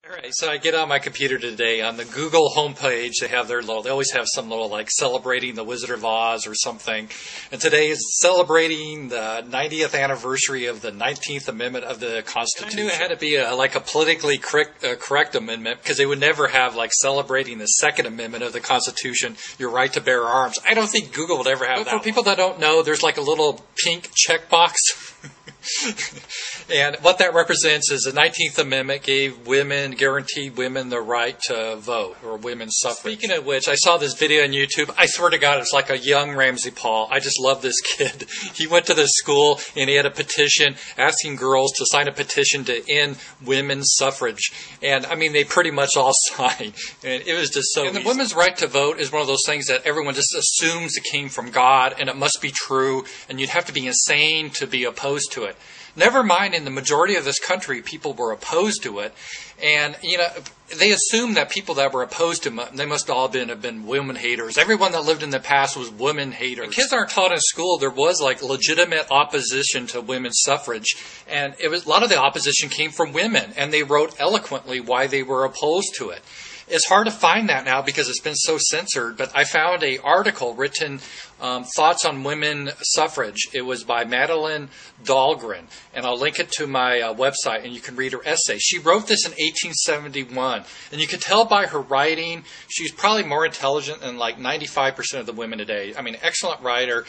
All right, so I get on my computer today. On the Google homepage, they always have some little like celebrating the Wizard of Oz or something. And today is celebrating the 90th anniversary of the 19th Amendment of the Constitution. I knew it had to be like a politically correct amendment because they would never have like celebrating the Second Amendment of the Constitution, your right to bear arms. I don't think Google would ever have that. For people that don't know, there's like a little pink checkbox. And what that represents is the 19th Amendment guaranteed women the right to vote, or women's suffrage. Speaking of which, I saw this video on YouTube. I swear to God, it's like a young Ramsey Paul. I just love this kid. He went to the school and he had a petition asking girls to sign a petition to end women's suffrage. And I mean, they pretty much all signed. And it was just so. And the women's right to vote is one of those things that everyone just assumes it came from God and it must be true. And you'd have to be insane to be opposed to it. Never mind, in the majority of this country, people were opposed to it. And, they assumed that people that were opposed to it, they must all have been women haters. Everyone that lived in the past was women haters. And kids aren't taught in school there was like legitimate opposition to women's suffrage. And a lot of the opposition came from women. And they wrote eloquently why they were opposed to it. It's hard to find that now because it's been so censored, but I found an article written, Thoughts on Women Suffrage. It was by Madeline Dahlgren, and I'll link it to my website, and you can read her essay. She wrote this in 1871, and you can tell by her writing, she's probably more intelligent than like 95% of the women today. I mean, excellent writer.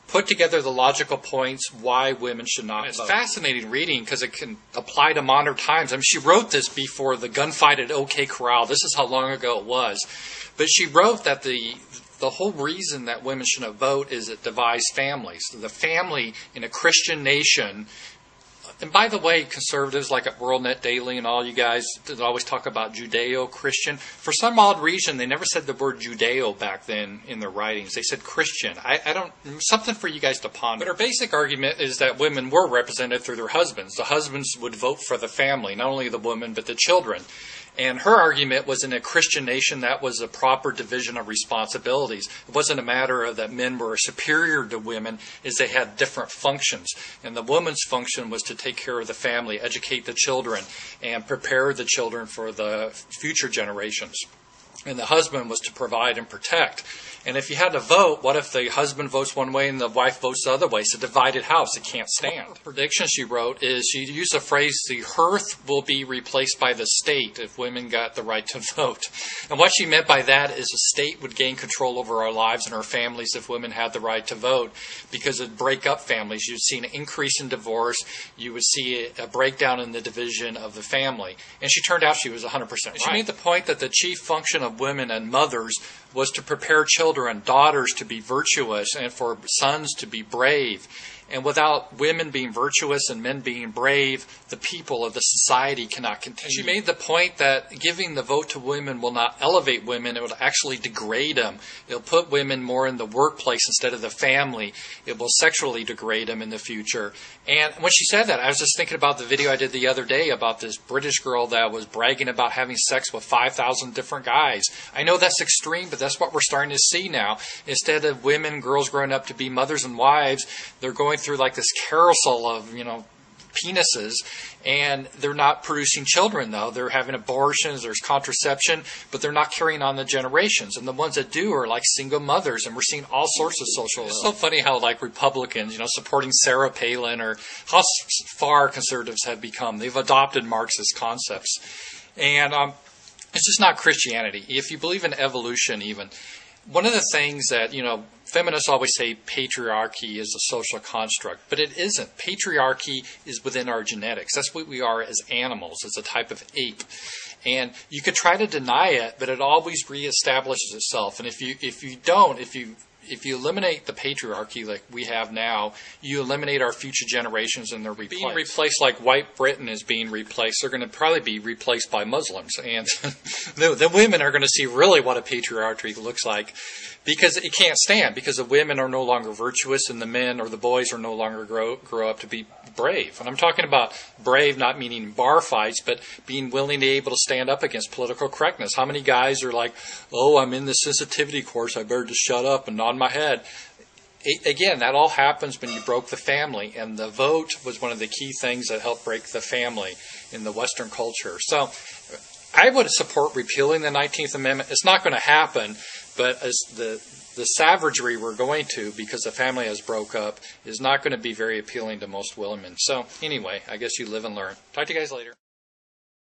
Put together the logical points why women should not vote. It's fascinating reading because it can apply to modern times. I mean, she wrote this before the gunfight at OK Corral. This is how long ago it was. But she wrote that the whole reason that women shouldn't vote is it divides families. So the family in a Christian nation. And by the way, conservatives like at WorldNet Daily and all you guys that always talk about Judeo-Christian, for some odd reason, they never said the word Judeo back then in their writings. They said Christian. I don't, something for you guys to ponder. But our basic argument is that women were represented through their husbands. The husbands would vote for the family, not only the women, but the children. And her argument was in a Christian nation, that was a proper division of responsibilities. It wasn't a matter of that men were superior to women, is they had different functions. And the woman's function was to take care of the family, educate the children, and prepare the children for the future generations. And the husband was to provide and protect. And if you had to vote, what if the husband votes one way and the wife votes the other way? It's a divided house. It can't stand. The prediction she wrote is she used the phrase, the hearth will be replaced by the state if women got the right to vote. And what she meant by that is the state would gain control over our lives and our families if women had the right to vote, because it would break up families. You'd see an increase in divorce. You would see a breakdown in the division of the family. And she turned out she was 100% right. She made the point that the chief function of women and mothers was to prepare children, daughters to be virtuous, and for sons to be brave. And without women being virtuous and men being brave, the people of the society cannot continue. She made the point that giving the vote to women will not elevate women, it will actually degrade them. It'll put women more in the workplace instead of the family. It will sexually degrade them in the future. And when she said that, I was just thinking about the video I did the other day about this British girl that was bragging about having sex with 5,000 different guys. I know that's extreme, but that's what we're starting to see now. Instead of women, girls growing up to be mothers and wives, they're going through like this carousel of, penises, and they're not producing children, though. They're having abortions, there's contraception, but they're not carrying on the generations. And the ones that do are like single mothers, and we're seeing all sorts of social. It's so funny how like Republicans, supporting Sarah Palin, or how far conservatives have become. They've adopted Marxist concepts. And it's just not Christianity. If you believe in evolution even, one of the things that, feminists always say patriarchy is a social construct, but it isn't. Patriarchy is within our genetics. That's what we are as animals, as a type of ape. And you could try to deny it, but it always reestablishes itself. And if you eliminate the patriarchy like we have now, you eliminate our future generations and they're replaced. Being replaced like white Britain is being replaced. They're going to probably be replaced by Muslims. And the women are going to see really what a patriarchy looks like, because it can't stand, because the women are no longer virtuous and the men or the boys are no longer grow up to be brave. And I'm talking about brave not meaning bar fights, but being willing to be able to stand up against political correctness. How many guys are like, oh, I'm in the sensitivity course, I better just shut up and nod my head. Again, that all happens when you broke the family, and the vote was one of the key things that helped break the family in the Western culture. So I would support repealing the 19th Amendment. It's not going to happen, but as the savagery we're going to, because the family has broke up, is not going to be very appealing to most women. So anyway, I guess you live and learn. Talk to you guys later.